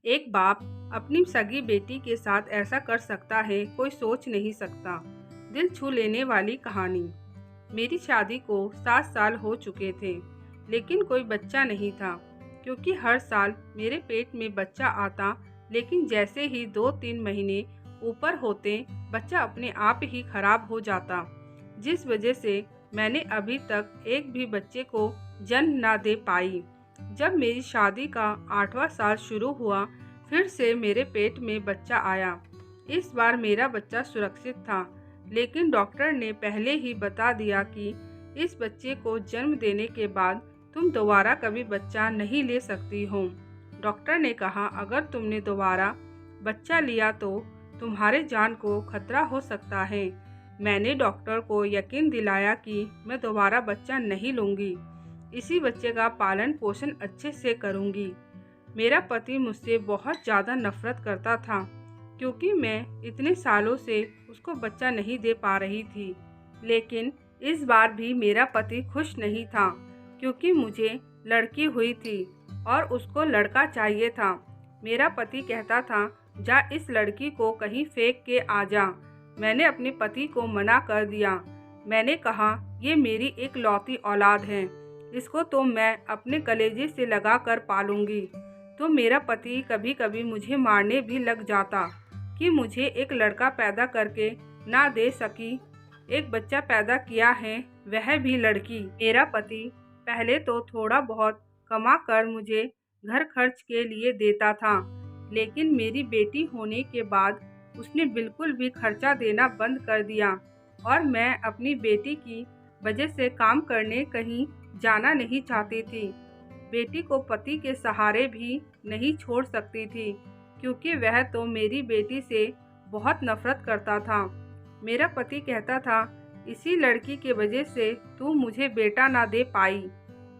एक बाप अपनी सगी बेटी के साथ ऐसा कर सकता है, कोई सोच नहीं सकता। दिल छू लेने वाली कहानी। मेरी शादी को 7 साल हो चुके थे, लेकिन कोई बच्चा नहीं था। क्योंकि हर साल मेरे पेट में बच्चा आता, लेकिन जैसे ही 2-3 महीने ऊपर होते, बच्चा अपने आप ही खराब हो जाता। जिस वजह से मैंने अभी तक एक भी बच्चे को जन्म ना दे पाई। जब मेरी शादी का 8वां साल शुरू हुआ, फिर से मेरे पेट में बच्चा आया। इस बार मेरा बच्चा सुरक्षित था, लेकिन डॉक्टर ने पहले ही बता दिया कि इस बच्चे को जन्म देने के बाद तुम दोबारा कभी बच्चा नहीं ले सकती हो। डॉक्टर ने कहा, अगर तुमने दोबारा बच्चा लिया तो तुम्हारे जान को खतरा हो सकता है। मैंने डॉक्टर को यकीन दिलाया कि मैं दोबारा बच्चा नहीं लूँगी। इसी बच्चे का पालन पोषण अच्छे से करूँगी। मेरा पति मुझसे बहुत ज़्यादा नफरत करता था, क्योंकि मैं इतने सालों से उसको बच्चा नहीं दे पा रही थी। लेकिन इस बार भी मेरा पति खुश नहीं था, क्योंकि मुझे लड़की हुई थी और उसको लड़का चाहिए था। मेरा पति कहता था, जा इस लड़की को कहीं फेंक के आ जा। मैंने अपने पति को मना कर दिया। मैंने कहा, ये मेरी एक लौती औलाद है, इसको तो मैं अपने कलेजे से लगा कर पालूंगी। तो मेरा पति कभी कभी मुझे मारने भी लग जाता कि मुझे एक लड़का पैदा करके ना दे सकी। एक बच्चा पैदा किया है, वह भी लड़की। मेरा पति पहले तो थोड़ा बहुत कमा कर मुझे घर खर्च के लिए देता था, लेकिन मेरी बेटी होने के बाद उसने बिल्कुल भी खर्चा देना बंद कर दिया और मैं अपनी बेटी की वजह से काम करने कहीं जाना नहीं चाहती थी। बेटी को पति के सहारे भी नहीं छोड़ सकती थी, क्योंकि वह तो मेरी बेटी से बहुत नफरत करता था। मेरा पति कहता था, इसी लड़की के वजह से तू मुझे बेटा ना दे पाई।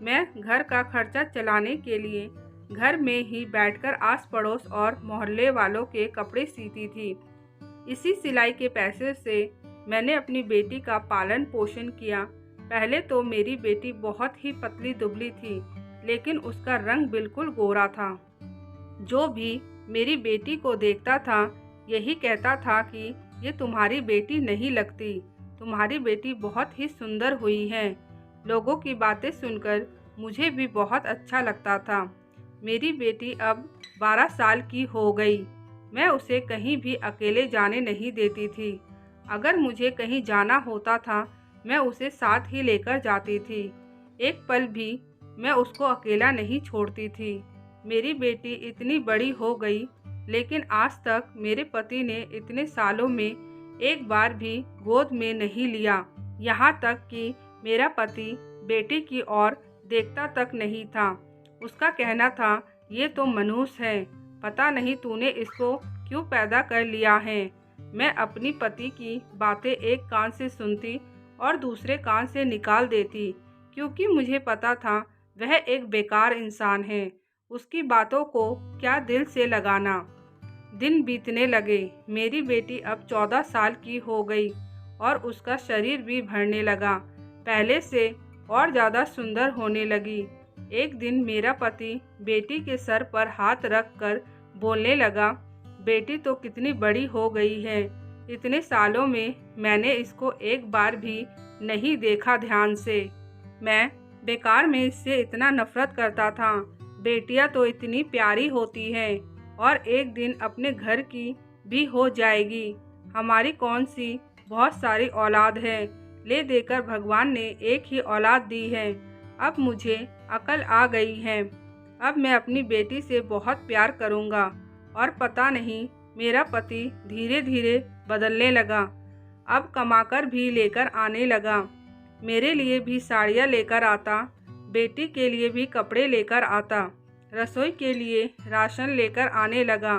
मैं घर का खर्चा चलाने के लिए घर में ही बैठकर आस पड़ोस और मोहल्ले वालों के कपड़े सीती थी। इसी सिलाई के पैसे से मैंने अपनी बेटी का पालन पोषण किया। पहले तो मेरी बेटी बहुत ही पतली दुबली थी, लेकिन उसका रंग बिल्कुल गोरा था। जो भी मेरी बेटी को देखता था, यही कहता था कि ये तुम्हारी बेटी नहीं लगती, तुम्हारी बेटी बहुत ही सुंदर हुई है। लोगों की बातें सुनकर मुझे भी बहुत अच्छा लगता था। मेरी बेटी अब 12 साल की हो गई। मैं उसे कहीं भी अकेले जाने नहीं देती थी। अगर मुझे कहीं जाना होता था, मैं उसे साथ ही लेकर जाती थी। एक पल भी मैं उसको अकेला नहीं छोड़ती थी। मेरी बेटी इतनी बड़ी हो गई, लेकिन आज तक मेरे पति ने इतने सालों में एक बार भी गोद में नहीं लिया। यहाँ तक कि मेरा पति बेटी की ओर देखता तक नहीं था। उसका कहना था, ये तो मनुष्य है, पता नहीं तूने इसको क्यों पैदा कर लिया है। मैं अपनी पति की बातें एक कान से सुनती और दूसरे कान से निकाल देती, क्योंकि मुझे पता था वह एक बेकार इंसान है। उसकी बातों को क्या दिल से लगाना। दिन बीतने लगे। मेरी बेटी अब 14 साल की हो गई और उसका शरीर भी बढ़ने लगा, पहले से और ज़्यादा सुंदर होने लगी। एक दिन मेरा पति बेटी के सर पर हाथ रख कर बोलने लगा, बेटी तो कितनी बड़ी हो गई है। इतने सालों में मैंने इसको एक बार भी नहीं देखा ध्यान से। मैं बेकार में इससे इतना नफरत करता था। बेटियां तो इतनी प्यारी होती हैं और एक दिन अपने घर की भी हो जाएगी। हमारी कौन सी बहुत सारी औलाद है, ले देकर भगवान ने एक ही औलाद दी है। अब मुझे अकल आ गई है। अब मैं अपनी बेटी से बहुत प्यार करूँगा। और पता नहीं मेरा पति धीरे धीरे बदलने लगा। अब कमाकर भी लेकर आने लगा। मेरे लिए भी साड़ियाँ लेकर आता, बेटी के लिए भी कपड़े लेकर आता, रसोई के लिए राशन लेकर आने लगा।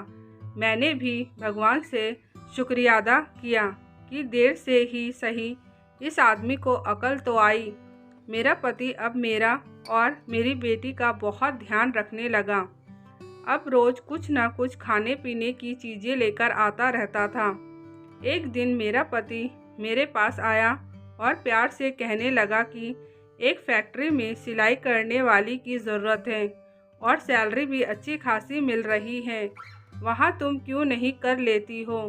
मैंने भी भगवान से शुक्रिया अदा किया कि देर से ही सही इस आदमी को अकल तो आई। मेरा पति अब मेरा और मेरी बेटी का बहुत ध्यान रखने लगा। अब रोज़ कुछ ना कुछ खाने पीने की चीज़ें लेकर आता रहता था। एक दिन मेरा पति मेरे पास आया और प्यार से कहने लगा कि एक फैक्ट्री में सिलाई करने वाली की ज़रूरत है और सैलरी भी अच्छी खासी मिल रही है, वहाँ तुम क्यों नहीं कर लेती हो?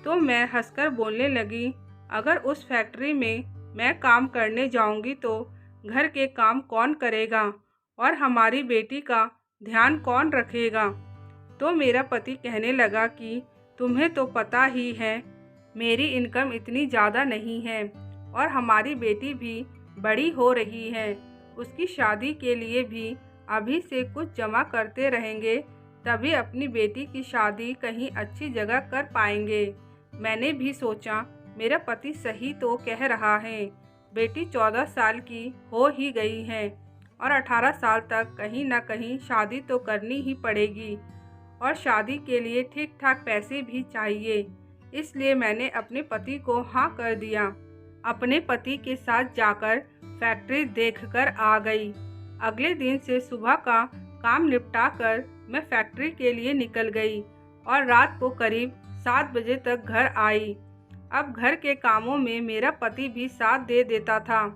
तो मैं हंसकर बोलने लगी, अगर उस फैक्ट्री में मैं काम करने जाऊंगी तो घर के काम कौन करेगा और हमारी बेटी का ध्यान कौन रखेगा? तो मेरा पति कहने लगा कि तुम्हें तो पता ही है मेरी इनकम इतनी ज़्यादा नहीं है और हमारी बेटी भी बड़ी हो रही है, उसकी शादी के लिए भी अभी से कुछ जमा करते रहेंगे तभी अपनी बेटी की शादी कहीं अच्छी जगह कर पाएंगे। मैंने भी सोचा मेरा पति सही तो कह रहा है, बेटी 14 साल की हो ही गई है और 18 साल तक कहीं ना कहीं शादी तो करनी ही पड़ेगी और शादी के लिए ठीक ठाक पैसे भी चाहिए। इसलिए मैंने अपने पति को हाँ कर दिया। अपने पति के साथ जाकर फैक्ट्री देखकर आ गई। अगले दिन से सुबह का काम निपटाकर मैं फैक्ट्री के लिए निकल गई और रात को करीब 7 बजे तक घर आई। अब घर के कामों में मेरा पति भी साथ दे देता था।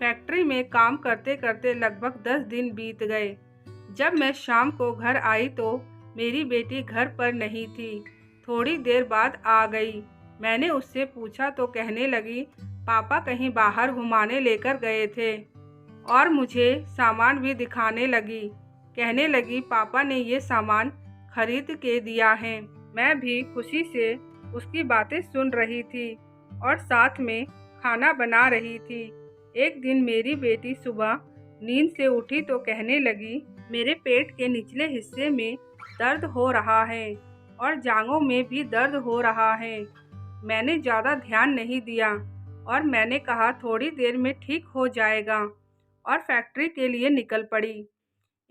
फैक्ट्री में काम करते करते लगभग 10 दिन बीत गए। जब मैं शाम को घर आई तो मेरी बेटी घर पर नहीं थी। थोड़ी देर बाद आ गई। मैंने उससे पूछा तो कहने लगी, पापा कहीं बाहर घुमाने लेकर गए थे और मुझे सामान भी दिखाने लगी। कहने लगी, पापा ने ये सामान खरीद के दिया है। मैं भी खुशी से उसकी बातें सुन रही थी और साथ में खाना बना रही थी। एक दिन मेरी बेटी सुबह नींद से उठी तो कहने लगी, मेरे पेट के निचले हिस्से में दर्द हो रहा है और जांघों में भी दर्द हो रहा है। मैंने ज़्यादा ध्यान नहीं दिया और मैंने कहा थोड़ी देर में ठीक हो जाएगा और फैक्ट्री के लिए निकल पड़ी।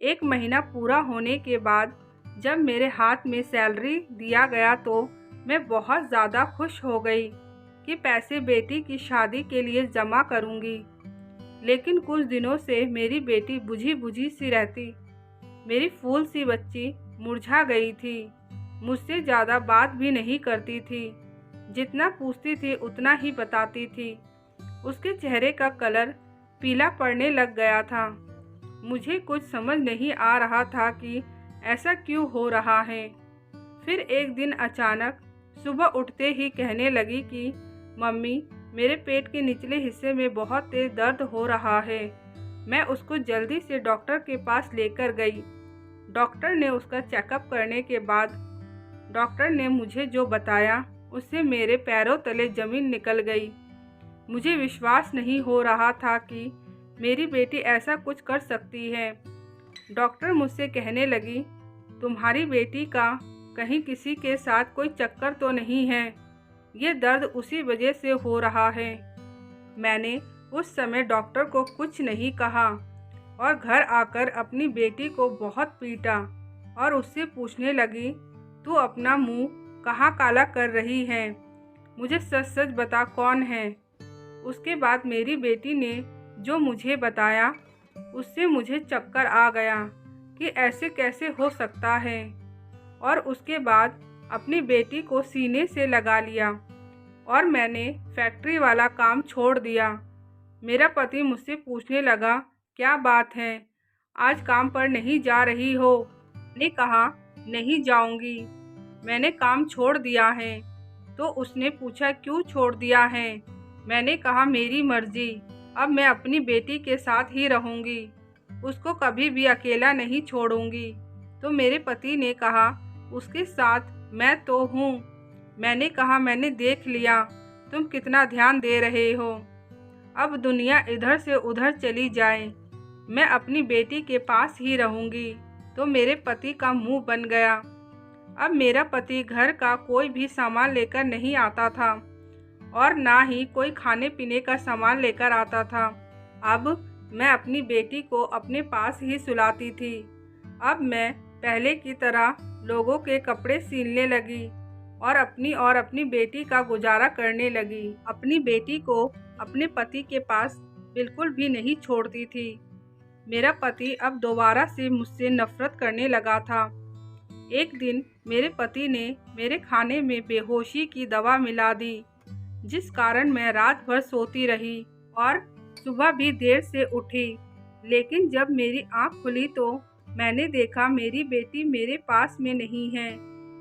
1 महीना पूरा होने के बाद जब मेरे हाथ में सैलरी दिया गया तो मैं बहुत ज़्यादा खुश हो गई कि पैसे बेटी की शादी के लिए जमा करूँगी। लेकिन कुछ दिनों से मेरी बेटी बुझी बुझी सी रहती। मेरी फूल सी बच्ची मुरझा गई थी। मुझसे ज़्यादा बात भी नहीं करती थी। जितना पूछती थी उतना ही बताती थी। उसके चेहरे का कलर पीला पड़ने लग गया था। मुझे कुछ समझ नहीं आ रहा था कि ऐसा क्यों हो रहा है। फिर एक दिन अचानक सुबह उठते ही कहने लगी कि मम्मी, मेरे पेट के निचले हिस्से में बहुत तेज दर्द हो रहा है। मैं उसको जल्दी से डॉक्टर के पास लेकर गई। डॉक्टर ने उसका चेकअप करने के बाद डॉक्टर ने मुझे जो बताया उससे मेरे पैरों तले ज़मीन निकल गई। मुझे विश्वास नहीं हो रहा था कि मेरी बेटी ऐसा कुछ कर सकती है। डॉक्टर मुझसे कहने लगी, तुम्हारी बेटी का कहीं किसी के साथ कोई चक्कर तो नहीं है, ये दर्द उसी वजह से हो रहा है। मैंने उस समय डॉक्टर को कुछ नहीं कहा और घर आकर अपनी बेटी को बहुत पीटा और उससे पूछने लगी, तू अपना मुंह कहाँ काला कर रही है? मुझे सच सच बता, कौन है? उसके बाद मेरी बेटी ने जो मुझे बताया उससे मुझे चक्कर आ गया कि ऐसे कैसे हो सकता है। और उसके बाद अपनी बेटी को सीने से लगा लिया और मैंने फैक्ट्री वाला काम छोड़ दिया। मेरा पति मुझसे पूछने लगा, क्या बात है, आज काम पर नहीं जा रही हो? मैंने कहा, नहीं जाऊंगी, मैंने काम छोड़ दिया है। तो उसने पूछा, क्यों छोड़ दिया है? मैंने कहा, मेरी मर्जी, अब मैं अपनी बेटी के साथ ही रहूंगी, उसको कभी भी अकेला नहीं छोड़ूंगी। तो मेरे पति ने कहा, उसके साथ मैं तो हूँ। मैंने कहा, मैंने देख लिया तुम कितना ध्यान दे रहे हो। अब दुनिया इधर से उधर चली जाए, मैं अपनी बेटी के पास ही रहूंगी। तो मेरे पति का मुंह बन गया। अब मेरा पति घर का कोई भी सामान लेकर नहीं आता था और ना ही कोई खाने पीने का सामान लेकर आता था। अब मैं अपनी बेटी को अपने पास ही सुलाती थी। अब मैं पहले की तरह लोगों के कपड़े सीलने लगी और अपनी बेटी का गुजारा करने लगी। अपनी बेटी को अपने पति के पास बिल्कुल भी नहीं छोड़ती थी। मेरा पति अब दोबारा से मुझसे नफरत करने लगा था। एक दिन मेरे पति ने मेरे खाने में बेहोशी की दवा मिला दी, जिस कारण मैं रात भर सोती रही और सुबह भी देर से उठी। लेकिन जब मेरी आँख खुली तो मैंने देखा मेरी बेटी मेरे पास में नहीं है,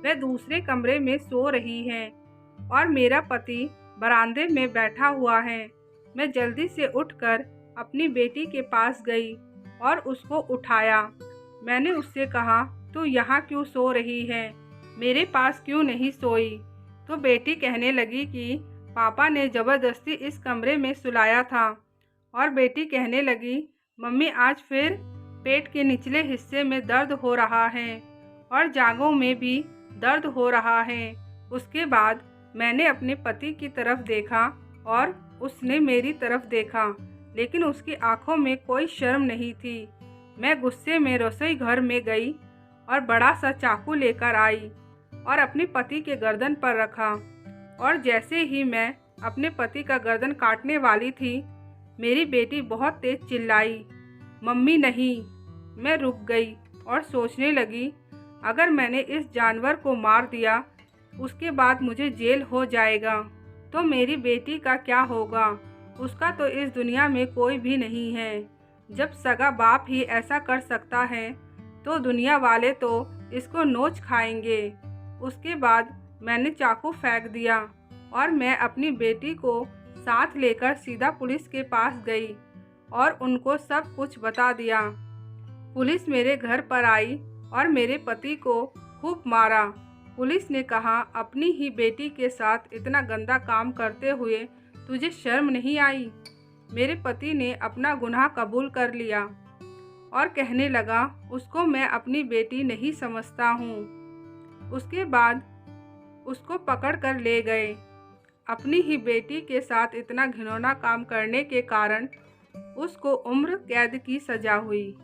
वह दूसरे कमरे में सो रही है और मेरा पति बरामदे में बैठा हुआ है। मैं जल्दी से उठकर अपनी बेटी के पास गई और उसको उठाया। मैंने उससे कहा, तू यहाँ क्यों सो रही है, मेरे पास क्यों नहीं सोई? तो बेटी कहने लगी कि पापा ने ज़बरदस्ती इस कमरे में सुलाया था। और बेटी कहने लगी, मम्मी आज फिर पेट के निचले हिस्से में दर्द हो रहा है और जांघों में भी दर्द हो रहा है। उसके बाद मैंने अपने पति की तरफ देखा और उसने मेरी तरफ देखा, लेकिन उसकी आंखों में कोई शर्म नहीं थी। मैं गुस्से में रसोई घर में गई और बड़ा सा चाकू लेकर आई और अपने पति के गर्दन पर रखा। और जैसे ही मैं अपने पति का गर्दन काटने वाली थी, मेरी बेटी बहुत तेज चिल्लाई, मम्मी नहीं। मैं रुक गई और सोचने लगी, अगर मैंने इस जानवर को मार दिया, उसके बाद मुझे जेल हो जाएगा, तो मेरी बेटी का क्या होगा? उसका तो इस दुनिया में कोई भी नहीं है। जब सगा बाप ही ऐसा कर सकता है, तो दुनिया वाले तो इसको नोच खाएंगे। उसके बाद मैंने चाकू फेंक दिया और मैं अपनी बेटी को साथ लेकर सीधा पुलिस के पास गई और उनको सब कुछ बता दिया। पुलिस मेरे घर पर आई और मेरे पति को खूब मारा। पुलिस ने कहा, अपनी ही बेटी के साथ इतना गंदा काम करते हुए तुझे शर्म नहीं आई? मेरे पति ने अपना गुनाह कबूल कर लिया और कहने लगा, उसको मैं अपनी बेटी नहीं समझता हूँ। उसके बाद उसको पकड़ कर ले गए। अपनी ही बेटी के साथ इतना घिनौना काम करने के कारण उसको उम्र कैद की सज़ा हुई।